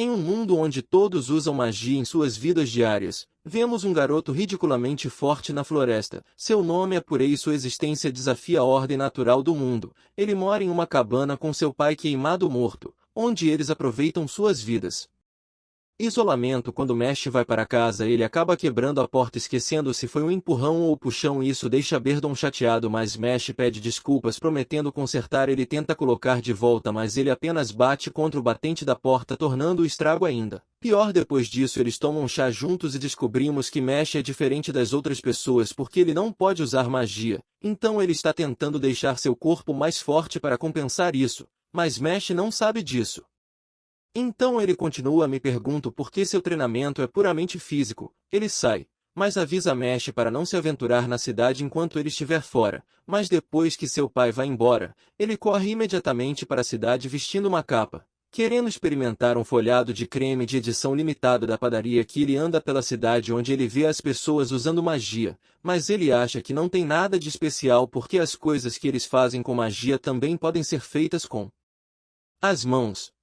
Em um mundo onde todos usam magia em suas vidas diárias, vemos um garoto ridiculamente forte na floresta. Seu nome é pura e sua existência desafia a ordem natural do mundo. Ele mora em uma cabana com seu pai queimado morto, onde eles aproveitam suas vidas. Isolamento. Quando Mesh vai para casa, ele acaba quebrando a porta esquecendo se foi um empurrão ou puxão, e isso deixa Berdon chateado, mas Mesh pede desculpas prometendo consertar. Ele tenta colocar de volta, mas ele apenas bate contra o batente da porta, tornando o estrago ainda pior. Depois disso, eles tomam chá juntos e descobrimos que Mesh é diferente das outras pessoas porque ele não pode usar magia, então ele está tentando deixar seu corpo mais forte para compensar isso, mas Mesh não sabe disso. Então ele continua. Me pergunto por que seu treinamento é puramente físico. Ele sai, mas avisa Mesh para não se aventurar na cidade enquanto ele estiver fora. Mas depois que seu pai vai embora, ele corre imediatamente para a cidade vestindo uma capa, querendo experimentar um folhado de creme de edição limitada da padaria. Que ele anda pela cidade onde ele vê as pessoas usando magia, mas ele acha que não tem nada de especial porque as coisas que eles fazem com magia também podem ser feitas com as mãos.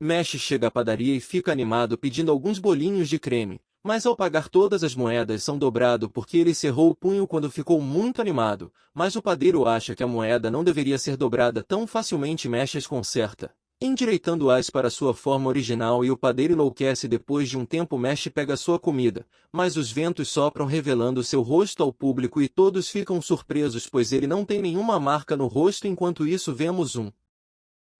Mesh chega à padaria e fica animado pedindo alguns bolinhos de creme, mas ao pagar todas as moedas são dobrado porque ele cerrou o punho quando ficou muito animado, mas o padeiro acha que a moeda não deveria ser dobrada tão facilmente. Mesh as conserta, endireitando-as para sua forma original, e o padeiro enlouquece. Depois de um tempo, Mesh pega sua comida, mas os ventos sopram revelando seu rosto ao público e todos ficam surpresos pois ele não tem nenhuma marca no rosto. Enquanto isso, vemos um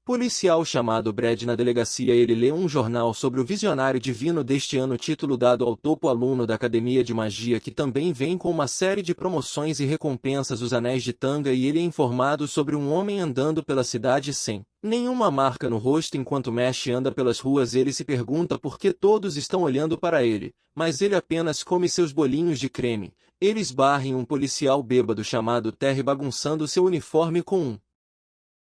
policial chamado Brad na delegacia. Ele lê um jornal sobre o Visionário Divino deste ano, título dado ao topo aluno da Academia de Magia, que também vem com uma série de promoções e recompensas, os Anéis de Tanga, e ele é informado sobre um homem andando pela cidade sem nenhuma marca no rosto. Enquanto Mesh anda pelas ruas, ele se pergunta por que todos estão olhando para ele, mas ele apenas come seus bolinhos de creme. Ele esbarra em um policial bêbado chamado Terry bagunçando seu uniforme com um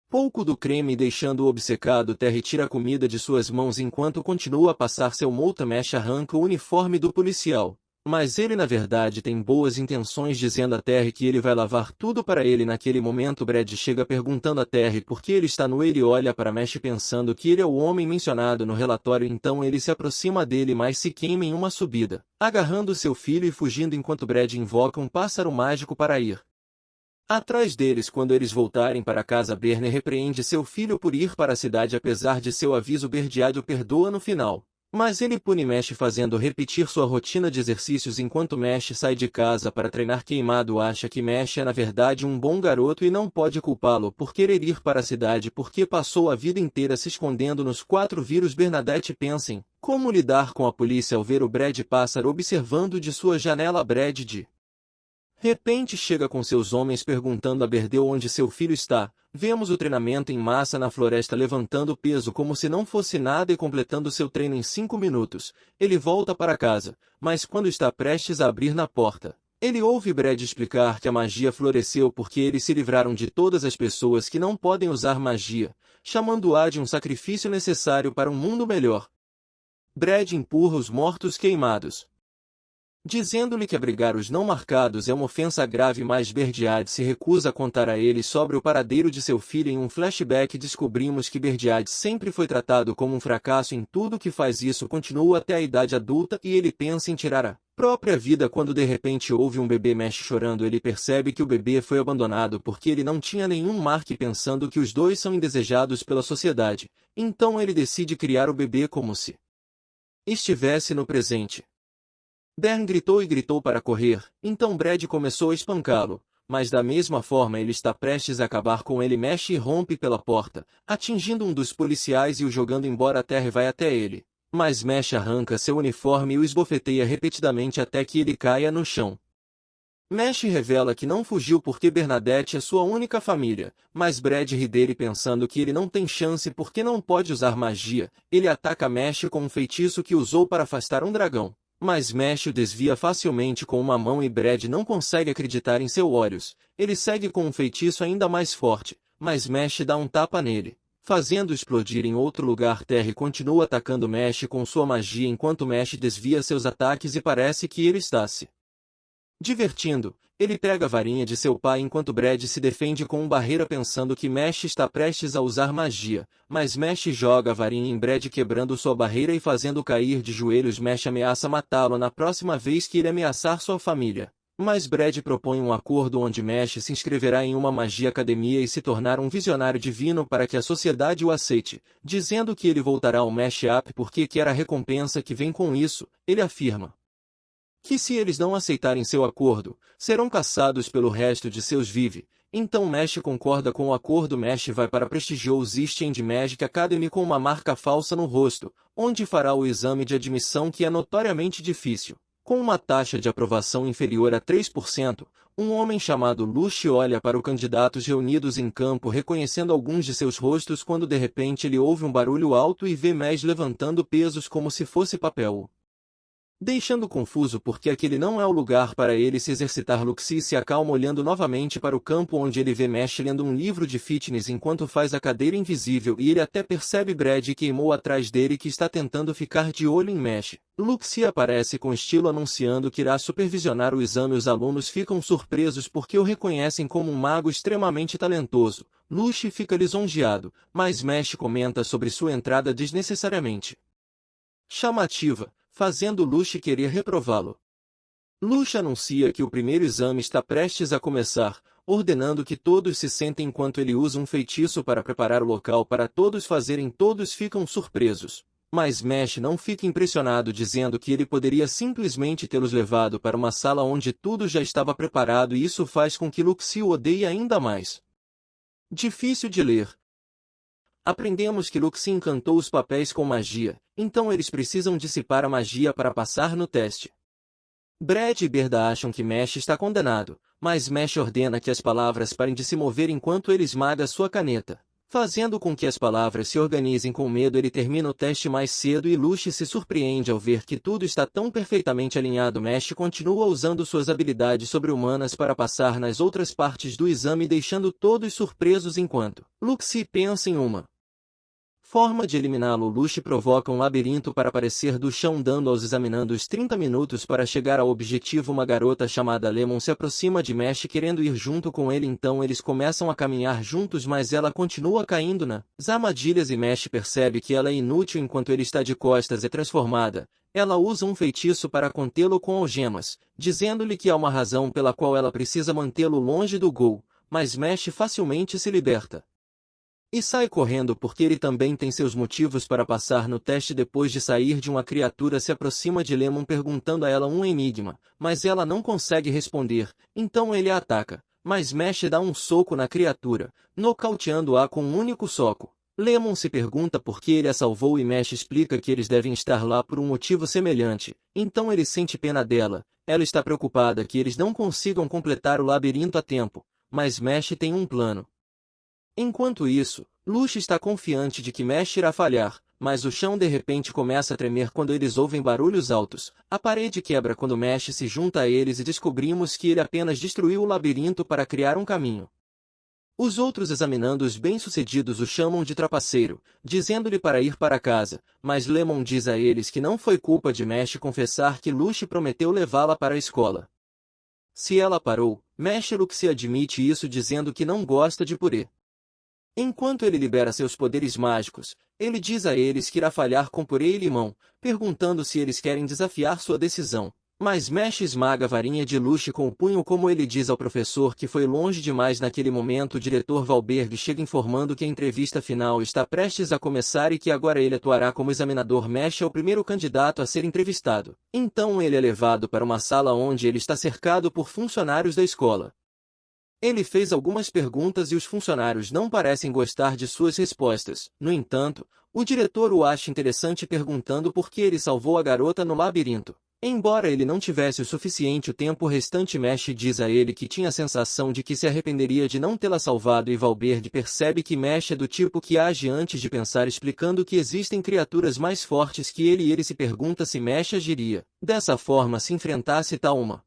pouco do creme, deixando-o obcecado. Terry tira a comida de suas mãos enquanto continua a passar seu multa. Mesh arranca o uniforme do policial, mas ele na verdade tem boas intenções, dizendo a Terry que ele vai lavar tudo para ele. Naquele momento, Brad chega perguntando a Terry por que ele está nu. Ele olha para Mesh pensando que ele é o homem mencionado no relatório, então ele se aproxima dele, mas se queima em uma subida, agarrando seu filho e fugindo enquanto Brad invoca um pássaro mágico para ir atrás deles. Quando eles voltarem para casa, Bernie repreende seu filho por ir para a cidade. Apesar de seu aviso, Berdiad o perdoa no final, mas ele pune Mesh fazendo repetir sua rotina de exercícios. Enquanto Mesh sai de casa para treinar, Queimado acha que Mesh é na verdade um bom garoto e não pode culpá-lo por querer ir para a cidade porque passou a vida inteira se escondendo nos 4 vírus. Bernadette pensa em como lidar com a polícia ao ver o Brad pássaro observando de sua janela. Brad de repente chega com seus homens perguntando a Berdeu onde seu filho está. Vemos o treinamento em massa na floresta, levantando peso como se não fosse nada e completando seu treino em 5 minutos. Ele volta para casa, mas quando está prestes a abrir na porta, ele ouve Brad explicar que a magia floresceu porque eles se livraram de todas as pessoas que não podem usar magia, chamando-a de um sacrifício necessário para um mundo melhor. Brad empurra os mortos queimados, dizendo-lhe que abrigar os não marcados é uma ofensa grave, mas Berdiad se recusa a contar a ele sobre o paradeiro de seu filho. Em um flashback, descobrimos que Berdiad sempre foi tratado como um fracasso em tudo que faz. Isso continua até a idade adulta e ele pensa em tirar a própria vida quando de repente ouve um bebê. Mesh chorando. Ele percebe que o bebê foi abandonado porque ele não tinha nenhum marca, pensando que os dois são indesejados pela sociedade. Então ele decide criar o bebê como se estivesse no presente. Bern gritou e gritou para correr, então Brad começou a espancá-lo, mas da mesma forma ele está prestes a acabar com ele. Mesh rompe pela porta, atingindo um dos policiais e o jogando embora. Terry vai até ele, mas Mesh arranca seu uniforme e o esbofeteia repetidamente até que ele caia no chão. Mesh revela que não fugiu porque Bernadette é sua única família, mas Brad ri dele pensando que ele não tem chance porque não pode usar magia. Ele ataca Mesh com um feitiço que usou para afastar um dragão, mas Mesh o desvia facilmente com uma mão e Brad não consegue acreditar em seus olhos. Ele segue com um feitiço ainda mais forte, mas Mesh dá um tapa nele, fazendo explodir em outro lugar. Terry continua atacando Mesh com sua magia enquanto Mesh desvia seus ataques e parece que ele está se divertindo. Ele pega a varinha de seu pai enquanto Brad se defende com uma barreira pensando que Mesh está prestes a usar magia, mas Mesh joga a varinha em Brad quebrando sua barreira e fazendo cair de joelhos. Mesh ameaça matá-lo na próxima vez que ele ameaçar sua família. Mas Brad propõe um acordo onde Mesh se inscreverá em uma magia academia e se tornar um visionário divino para que a sociedade o aceite, dizendo que ele voltará ao Mesh-up porque quer a recompensa que vem com isso. Ele afirma que se eles não aceitarem seu acordo, serão caçados pelo resto de seus vive. Então Mesh concorda com o acordo. Mesh vai para a prestigiosa East End Magic Academy com uma marca falsa no rosto, onde fará o exame de admissão que é notoriamente difícil. Com uma taxa de aprovação inferior a 3%, um homem chamado Lush olha para os candidatos reunidos em campo reconhecendo alguns de seus rostos quando de repente ele ouve um barulho alto e vê Mesh levantando pesos como se fosse papel. Deixando confuso porque aquele não é o lugar para ele se exercitar, Luxie se acalma olhando novamente para o campo onde ele vê Mesh lendo um livro de fitness enquanto faz a cadeira invisível e ele até percebe Brad queimou atrás dele que está tentando ficar de olho em Mesh. Luxie aparece com estilo anunciando que irá supervisionar o exame. Os alunos ficam surpresos porque o reconhecem como um mago extremamente talentoso. Lush fica lisonjeado, mas Mesh comenta sobre sua entrada desnecessariamente chamativa, fazendo Lush querer reprová-lo. Lush anuncia que o primeiro exame está prestes a começar, ordenando que todos se sentem enquanto ele usa um feitiço para preparar o local para todos fazerem. Todos ficam surpresos, mas Mesh não fica impressionado, dizendo que ele poderia simplesmente tê-los levado para uma sala onde tudo já estava preparado e isso faz com que Luxie o odeie ainda mais. Difícil de ler. Aprendemos que Luxie encantou os papéis com magia, então eles precisam dissipar a magia para passar no teste. Brad e Berda acham que Mesh está condenado, mas Mesh ordena que as palavras parem de se mover enquanto ele esmaga sua caneta, fazendo com que as palavras se organizem. Com medo ele termina o teste mais cedo e Lush se surpreende ao ver que tudo está tão perfeitamente alinhado. Mesh continua usando suas habilidades sobre-humanas para passar nas outras partes do exame, deixando todos surpresos enquanto Luxie pensa em uma forma de eliminá-lo. Lush provoca um labirinto para aparecer do chão, dando aos examinandos 30 minutos para chegar ao objetivo. Uma garota chamada Lemon se aproxima de Mesh querendo ir junto com ele, então eles começam a caminhar juntos, mas ela continua caindo nas armadilhas e Mesh percebe que ela é inútil enquanto ele está de costas e transformada. Ela usa um feitiço para contê-lo com algemas, dizendo-lhe que há uma razão pela qual ela precisa mantê-lo longe do gol, mas Mesh facilmente se liberta e sai correndo porque ele também tem seus motivos para passar no teste. Depois de sair de uma criatura se aproxima de Lemon perguntando a ela um enigma, mas ela não consegue responder, então ele a ataca, mas Mesh dá um soco na criatura, nocauteando-a com um único soco. Lemon se pergunta por que ele a salvou e Mesh explica que eles devem estar lá por um motivo semelhante, então ele sente pena dela. Ela está preocupada que eles não consigam completar o labirinto a tempo, mas Mesh tem um plano. Enquanto isso, Lush está confiante de que Mesh irá falhar, mas o chão de repente começa a tremer quando eles ouvem barulhos altos. A parede quebra quando Mesh se junta a eles e descobrimos que ele apenas destruiu o labirinto para criar um caminho. Os outros examinandos bem-sucedidos o chamam de trapaceiro, dizendo-lhe para ir para casa, mas Lemon diz a eles que não foi culpa de Mesh confessar que Lush prometeu levá-la para a escola. Se ela parou, Mesh Luxie admite isso dizendo que não gosta de purê. Enquanto ele libera seus poderes mágicos, ele diz a eles que irá falhar com purê e limão, perguntando se eles querem desafiar sua decisão. Mas Mesh esmaga a varinha de Lush com o punho, como ele diz ao professor que foi longe demais. Naquele momento o diretor Valberg chega informando que a entrevista final está prestes a começar e que agora ele atuará como examinador. Mesh é o primeiro candidato a ser entrevistado. Então ele é levado para uma sala onde ele está cercado por funcionários da escola. Ele fez algumas perguntas e os funcionários não parecem gostar de suas respostas. No entanto, o diretor o acha interessante, perguntando por que ele salvou a garota no labirinto. Embora ele não tivesse o suficiente o tempo restante, Mesh diz a ele que tinha a sensação de que se arrependeria de não tê-la salvado e Valberg percebe que Mesh é do tipo que age antes de pensar, explicando que existem criaturas mais fortes que ele e ele se pergunta se Mesh agiria dessa forma se enfrentasse tal uma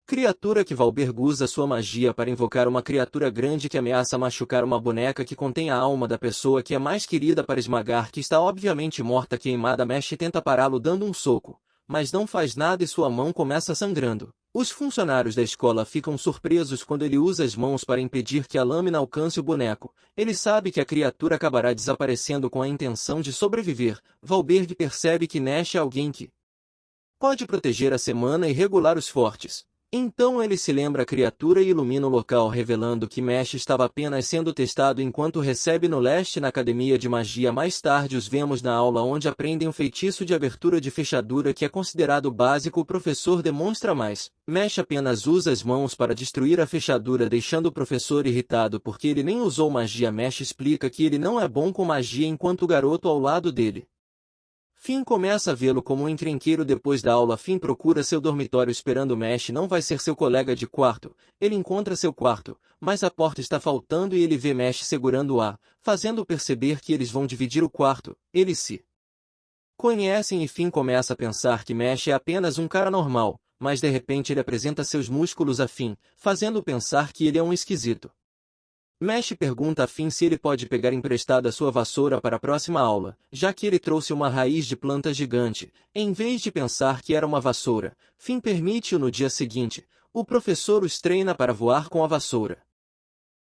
criatura. Que Valberg usa sua magia para invocar uma criatura grande que ameaça machucar uma boneca que contém a alma da pessoa que é mais querida para esmagar, que está obviamente morta queimada. Mesh tenta pará-lo dando um soco, mas não faz nada e sua mão começa sangrando. Os funcionários da escola ficam surpresos quando ele usa as mãos para impedir que a lâmina alcance o boneco. Ele sabe que a criatura acabará desaparecendo com a intenção de sobreviver. Valberg percebe que Nash é alguém que pode proteger a semana e regular os fortes. Então ele se lembra a criatura e ilumina o local, revelando que Mesh estava apenas sendo testado enquanto recebe no leste na academia de magia. Mais tarde os vemos na aula onde aprendem o feitiço de abertura de fechadura que é considerado básico. O professor demonstra mais. Mesh apenas usa as mãos para destruir a fechadura, deixando o professor irritado porque ele nem usou magia. Mesh explica que ele não é bom com magia enquanto o garoto ao lado dele Finn começa a vê-lo como um encrenqueiro. Depois da aula, Finn procura seu dormitório esperando Mesh não vai ser seu colega de quarto. Ele encontra seu quarto, mas a porta está faltando e ele vê Mesh segurando-a, fazendo-o perceber que eles vão dividir o quarto. Eles se conhecem e Finn começa a pensar que Mesh é apenas um cara normal, mas de repente ele apresenta seus músculos a Finn, fazendo-o pensar que ele é um esquisito. Mesh pergunta a Finn se ele pode pegar emprestada sua vassoura para a próxima aula, já que ele trouxe uma raiz de planta gigante. Em vez de pensar que era uma vassoura, Finn permite-o. No dia seguinte, o professor os treina para voar com a vassoura.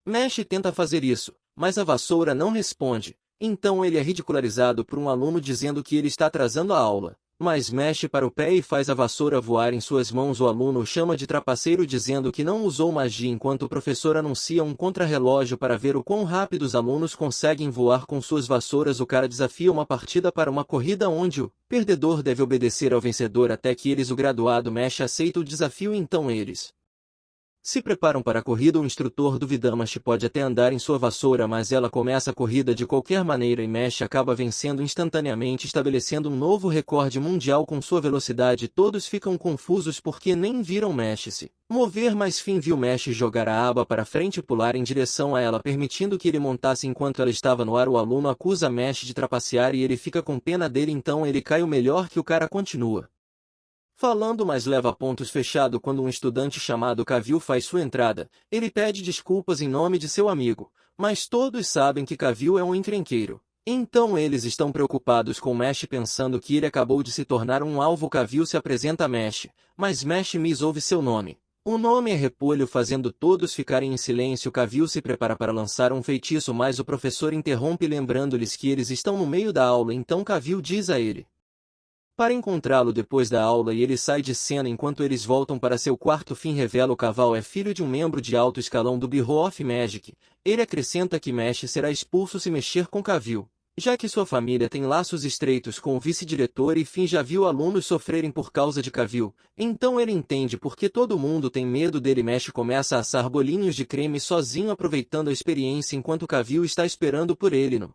Mesh tenta fazer isso, mas a vassoura não responde. Então ele é ridicularizado por um aluno dizendo que ele está atrasando a aula. Mas Mesh para o pé e faz a vassoura voar em suas mãos. O aluno o chama de trapaceiro dizendo que não usou magia enquanto o professor anuncia um contrarrelógio para ver o quão rápido os alunos conseguem voar com suas vassouras. O cara desafia uma partida para uma corrida onde o perdedor deve obedecer ao vencedor até que eles o graduado Mesh aceita o desafio. Então eles se preparam para a corrida. O instrutor do Vidamash pode até andar em sua vassoura, mas ela começa a corrida de qualquer maneira e Mesh acaba vencendo instantaneamente, estabelecendo um novo recorde mundial com sua velocidade. Todos ficam confusos porque nem viram Mesh se mover, mas Finn viu Mesh jogar a aba para frente e pular em direção a ela, permitindo que ele montasse enquanto ela estava no ar. O aluno acusa Mesh de trapacear e ele fica com pena dele, então ele cai. O melhor que o cara continua falando, mas leva pontos fechado quando um estudante chamado Cavill faz sua entrada. Ele pede desculpas em nome de seu amigo, mas todos sabem que Cavill é um encrenqueiro. Então eles estão preocupados com Mesh, pensando que ele acabou de se tornar um alvo. Cavill se apresenta a Mesh, mas Mesh ouve seu nome. O nome é Repolho, fazendo todos ficarem em silêncio. Cavill se prepara para lançar um feitiço, mas o professor interrompe, lembrando-lhes que eles estão no meio da aula. Então Cavill diz a ele para encontrá-lo depois da aula e ele sai de cena. Enquanto eles voltam para seu quarto, Finn revela o Caval é filho de um membro de alto escalão do Bureau of Magic. Ele acrescenta que Mesh será expulso se mexer com Cavill, já que sua família tem laços estreitos com o vice-diretor e Finn já viu alunos sofrerem por causa de Cavill. Então ele entende por que todo mundo tem medo dele. Mesh começa a assar bolinhos de creme sozinho, aproveitando a experiência enquanto Cavill está esperando por ele no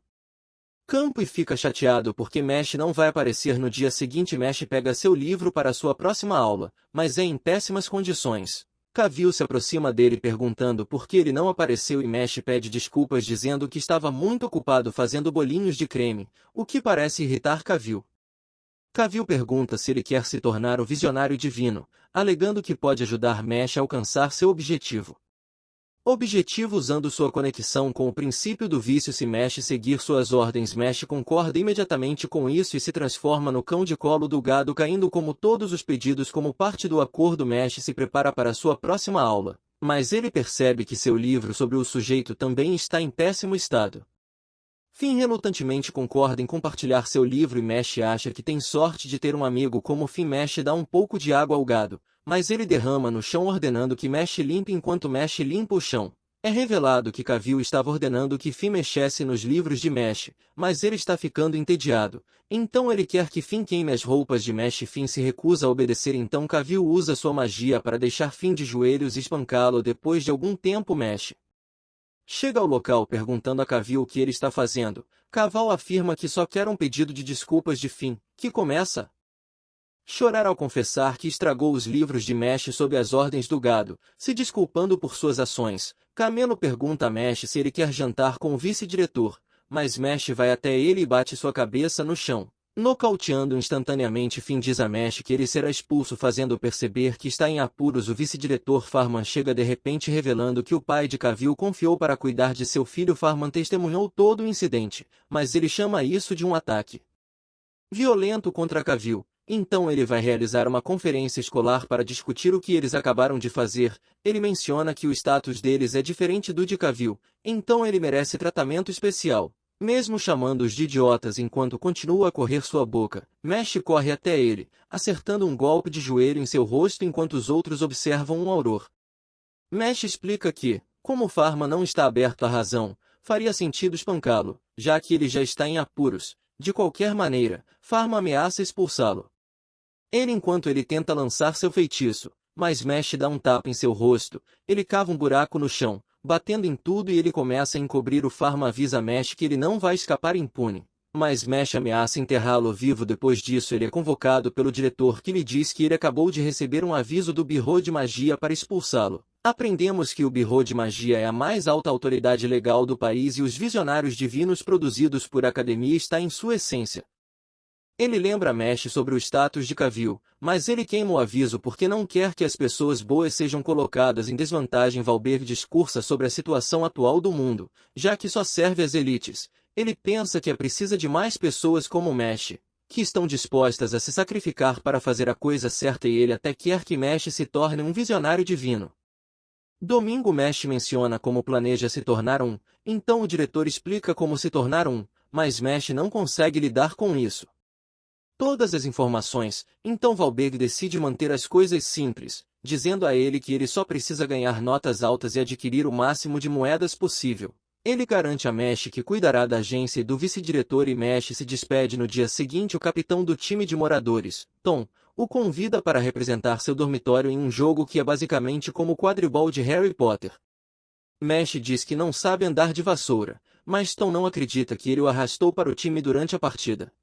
campo e fica chateado porque Mesh não vai aparecer no dia seguinte. Mesh pega seu livro para sua próxima aula, mas é em péssimas condições. Cavill se aproxima dele perguntando por que ele não apareceu e Mesh pede desculpas dizendo que estava muito ocupado fazendo bolinhos de creme, o que parece irritar Cavill. Cavill pergunta se ele quer se tornar o visionário divino, alegando que pode ajudar Mesh a alcançar seu objetivo. Usando sua conexão com o princípio do vício. Se Mesh seguir suas ordens, Mesh concorda imediatamente com isso e se transforma no cão de colo do gado, caindo como todos os pedidos como parte do acordo. Mesh se prepara para sua próxima aula, mas ele percebe que seu livro sobre o sujeito também está em péssimo estado. Finn relutantemente concorda em compartilhar seu livro e Mesh acha que tem sorte de ter um amigo como Finn. Mesh dá um pouco de água ao gado, mas ele derrama no chão ordenando que Mesh limpe. Enquanto Mesh limpa o chão, é revelado que Cavill estava ordenando que Finn mexesse nos livros de Mesh, mas ele está ficando entediado. Então ele quer que Finn queime as roupas de Mesh. Finn se recusa a obedecer, então Cavill usa sua magia para deixar Finn de joelhos e espancá-lo. Depois de algum tempo, Mesh chega ao local perguntando a Cavill o que ele está fazendo. Cavill afirma que só quer um pedido de desculpas de Finn, que começa chorar ao confessar que estragou os livros de Mesh sob as ordens do gado, se desculpando por suas ações. Camelo pergunta a Mesh se ele quer jantar com o vice-diretor, mas Mesh vai até ele e bate sua cabeça no chão, nocauteando instantaneamente. Finn diz a Mesh que ele será expulso, fazendo perceber que está em apuros. O vice-diretor Farman chega de repente, revelando que o pai de Cavill confiou para cuidar de seu filho. Farman testemunhou todo o incidente, mas ele chama isso de um ataque violento contra Cavill. Então ele vai realizar uma conferência escolar para discutir o que eles acabaram de fazer. Ele menciona que o status deles é diferente do de Cavill, então ele merece tratamento especial. Mesmo chamando-os de idiotas enquanto continua a correr sua boca, Mesh corre até ele, acertando um golpe de joelho em seu rosto enquanto os outros observam um auror. Mesh explica que, como Pharma não está aberto à razão, faria sentido espancá-lo, já que ele já está em apuros. De qualquer maneira, Pharma ameaça expulsá-lo. Enquanto ele tenta lançar seu feitiço, mas Mesh dá um tapa em seu rosto, ele cava um buraco no chão, batendo em tudo e ele começa a encobrir o Pharma avisa Mesh que ele não vai escapar impune. Mas Mesh ameaça enterrá-lo vivo. Depois disso ele é convocado pelo diretor que lhe diz que ele acabou de receber um aviso do Bureau de Magia para expulsá-lo. Aprendemos que o Bureau de Magia é a mais alta autoridade legal do país e os visionários divinos produzidos por academia está em sua essência. Ele lembra Mesh sobre o status de Cavill, mas ele queima o aviso porque não quer que as pessoas boas sejam colocadas em desvantagem. Valberg discursa sobre a situação atual do mundo, já que só serve às elites. Ele pensa que é precisa de mais pessoas como Mesh, que estão dispostas a se sacrificar para fazer a coisa certa e ele até quer que Mesh se torne um visionário divino. Domingo Mesh menciona como planeja se tornar um, então o diretor explica como se tornar um, mas Mesh não consegue lidar com isso. Todas as informações, então Valberg decide manter as coisas simples, dizendo a ele que ele só precisa ganhar notas altas e adquirir o máximo de moedas possível. Ele garante a Mesh que cuidará da agência e do vice-diretor e Mesh se despede. No dia seguinte o capitão do time de moradores, Tom, o convida para representar seu dormitório em um jogo que é basicamente como o quadribol de Harry Potter. Mesh diz que não sabe andar de vassoura, mas Tom não acredita que ele o arrastou para o time durante a partida.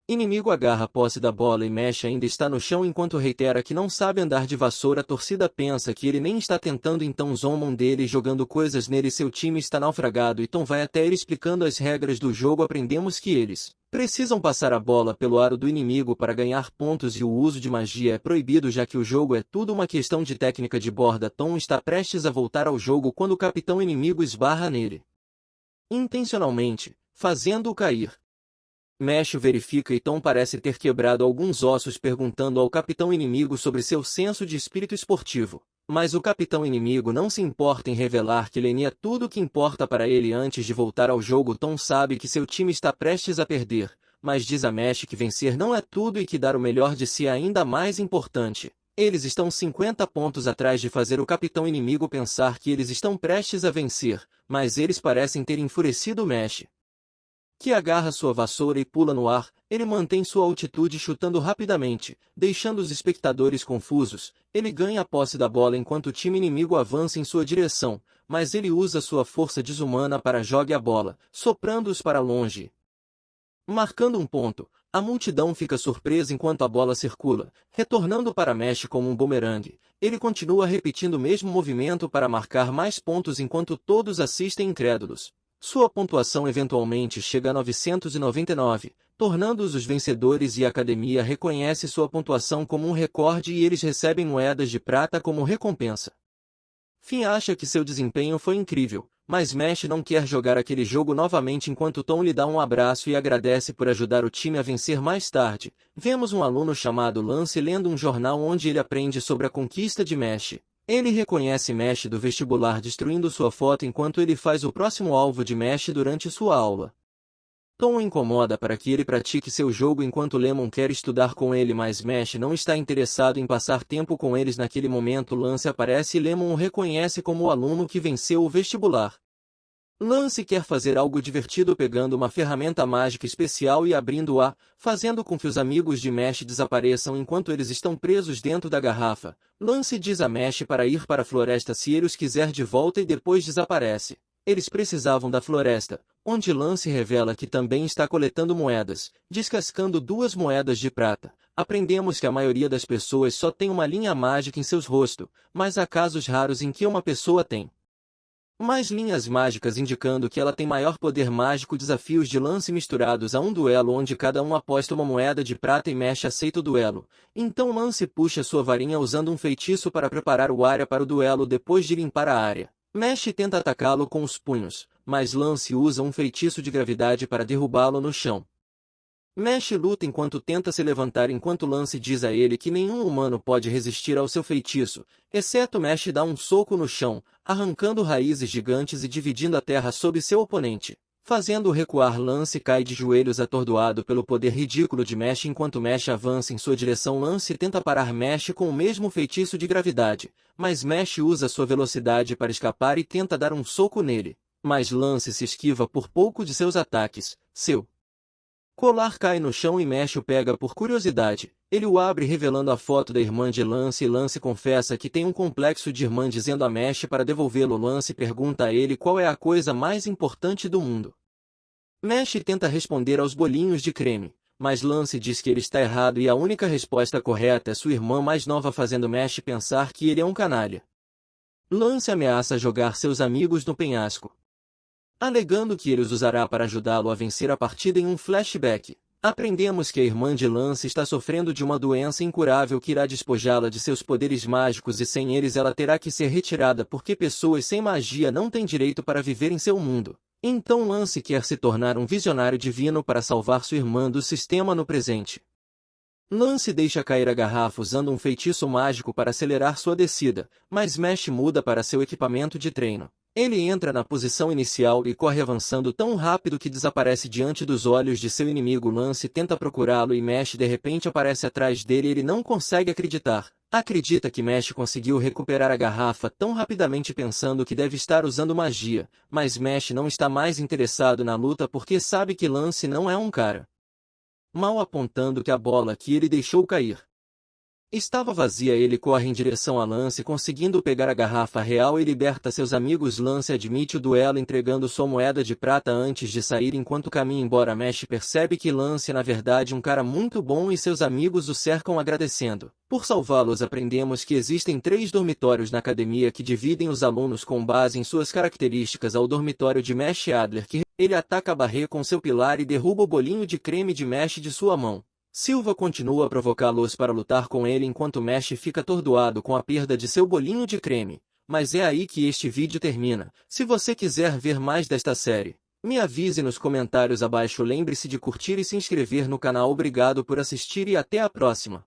Inimigo agarra a posse da bola e Mesh ainda está no chão enquanto reitera que não sabe andar de vassoura. A torcida pensa que ele nem está tentando, então zombam dele jogando coisas nele. Seu time está naufragado e Tom vai até ele explicando as regras do jogo. Aprendemos que eles precisam passar a bola pelo aro do inimigo para ganhar pontos e o uso de magia é proibido, já que o jogo é tudo uma questão de técnica de borda. Tom está prestes a voltar ao jogo quando o capitão inimigo esbarra nele, intencionalmente, fazendo-o cair. Mesh verifica e Tom parece ter quebrado alguns ossos, perguntando ao capitão inimigo sobre seu senso de espírito esportivo. Mas o capitão inimigo não se importa em revelar que Lenny é tudo o que importa para ele. Antes de voltar ao jogo, Tom sabe que seu time está prestes a perder, mas diz a Mesh que vencer não é tudo e que dar o melhor de si é ainda mais importante. Eles estão 50 pontos atrás de fazer o capitão inimigo pensar que eles estão prestes a vencer, mas eles parecem ter enfurecido Mesh, que agarra sua vassoura e pula no ar. Ele mantém sua altitude chutando rapidamente, deixando os espectadores confusos. Ele ganha a posse da bola enquanto o time inimigo avança em sua direção, mas ele usa sua força desumana para jogar a bola, soprando-os para longe, marcando um ponto. A multidão fica surpresa enquanto a bola circula, retornando para Mesh como um bumerangue. Ele continua repetindo o mesmo movimento para marcar mais pontos enquanto todos assistem incrédulos. Sua pontuação eventualmente chega a 999, tornando-os os vencedores e a academia reconhece sua pontuação como um recorde e eles recebem moedas de prata como recompensa. Finn acha que seu desempenho foi incrível, mas Mesh não quer jogar aquele jogo novamente enquanto Tom lhe dá um abraço e agradece por ajudar o time a vencer. Mais tarde, vemos um aluno chamado Lance lendo um jornal onde ele aprende sobre a conquista de Mesh. Ele reconhece Mesh do vestibular destruindo sua foto enquanto ele faz o próximo alvo de Mesh durante sua aula. Tom o incomoda para que ele pratique seu jogo enquanto Lemon quer estudar com ele, mas Mesh não está interessado em passar tempo com eles. Naquele momento Lance aparece e Lemon o reconhece como o aluno que venceu o vestibular. Lance quer fazer algo divertido pegando uma ferramenta mágica especial e abrindo-a, fazendo com que os amigos de Mesh desapareçam enquanto eles estão presos dentro da garrafa. Lance diz a Mesh para ir para a floresta se ele os quiser de volta e depois desaparece. Eles precisavam da floresta, onde Lance revela que também está coletando moedas, descascando 2 moedas de prata. Aprendemos que a maioria das pessoas só tem uma linha mágica em seus rostos, mas há casos raros em que uma pessoa tem mais linhas mágicas, indicando que ela tem maior poder mágico. Desafios de Lance misturados a um duelo onde cada um aposta uma moeda de prata e Mesh aceita o duelo. Então Lance puxa sua varinha usando um feitiço para preparar o área para o duelo. Depois de limpar a área, Mesh tenta atacá-lo com os punhos, mas Lance usa um feitiço de gravidade para derrubá-lo no chão. Mesh luta enquanto tenta se levantar enquanto Lance diz a ele que nenhum humano pode resistir ao seu feitiço, exceto Mesh dá um soco no chão, arrancando raízes gigantes e dividindo a terra sob seu oponente. Fazendo-o recuar, Lance cai de joelhos atordoado pelo poder ridículo de Mesh enquanto Mesh avança em sua direção. Lance tenta parar Mesh com o mesmo feitiço de gravidade, mas Mesh usa sua velocidade para escapar e tenta dar um soco nele. Mas Lance se esquiva por pouco de seus ataques. Seu colar cai no chão e Mesh o pega por curiosidade. Ele o abre revelando a foto da irmã de Lance e Lance confessa que tem um complexo de irmã dizendo a Mesh para devolvê-lo. Lance pergunta a ele qual é a coisa mais importante do mundo. Mesh tenta responder aos bolinhos de creme, mas Lance diz que ele está errado e a única resposta correta é sua irmã mais nova, fazendo Mesh pensar que ele é um canalha. Lance ameaça jogar seus amigos no penhasco, alegando que ele os usará para ajudá-lo a vencer a partida. Em um flashback, aprendemos que a irmã de Lance está sofrendo de uma doença incurável que irá despojá-la de seus poderes mágicos e sem eles ela terá que ser retirada porque pessoas sem magia não têm direito para viver em seu mundo. Então Lance quer se tornar um visionário divino para salvar sua irmã do sistema no presente. Lance deixa cair a garrafa usando um feitiço mágico para acelerar sua descida, mas Mesh muda para seu equipamento de treino. Ele entra na posição inicial e corre avançando tão rápido que desaparece diante dos olhos de seu inimigo. Lance tenta procurá-lo e Mesh de repente aparece atrás dele e ele não consegue acreditar. Acredita que Mesh conseguiu recuperar a garrafa tão rapidamente pensando que deve estar usando magia, mas Mesh não está mais interessado na luta porque sabe que Lance não é um cara mal, apontando que a bola que ele deixou cair estava vazia. Ele corre em direção a Lance conseguindo pegar a garrafa real e liberta seus amigos. Lance admite o duelo entregando sua moeda de prata antes de sair enquanto caminha embora. Mesh percebe que Lance é na verdade um cara muito bom e seus amigos o cercam agradecendo. Por salvá-los, aprendemos que existem 3 dormitórios na academia que dividem os alunos com base em suas características. Ao dormitório de Mesh Adler, que ele ataca a Barret com seu pilar e derruba o bolinho de creme de Mesh de sua mão. Silva continua a provocá-los para lutar com ele enquanto Mesh fica atordoado com a perda de seu bolinho de creme. Mas é aí que este vídeo termina. Se você quiser ver mais desta série, me avise nos comentários abaixo. Lembre-se de curtir e se inscrever no canal. Obrigado por assistir e até a próxima.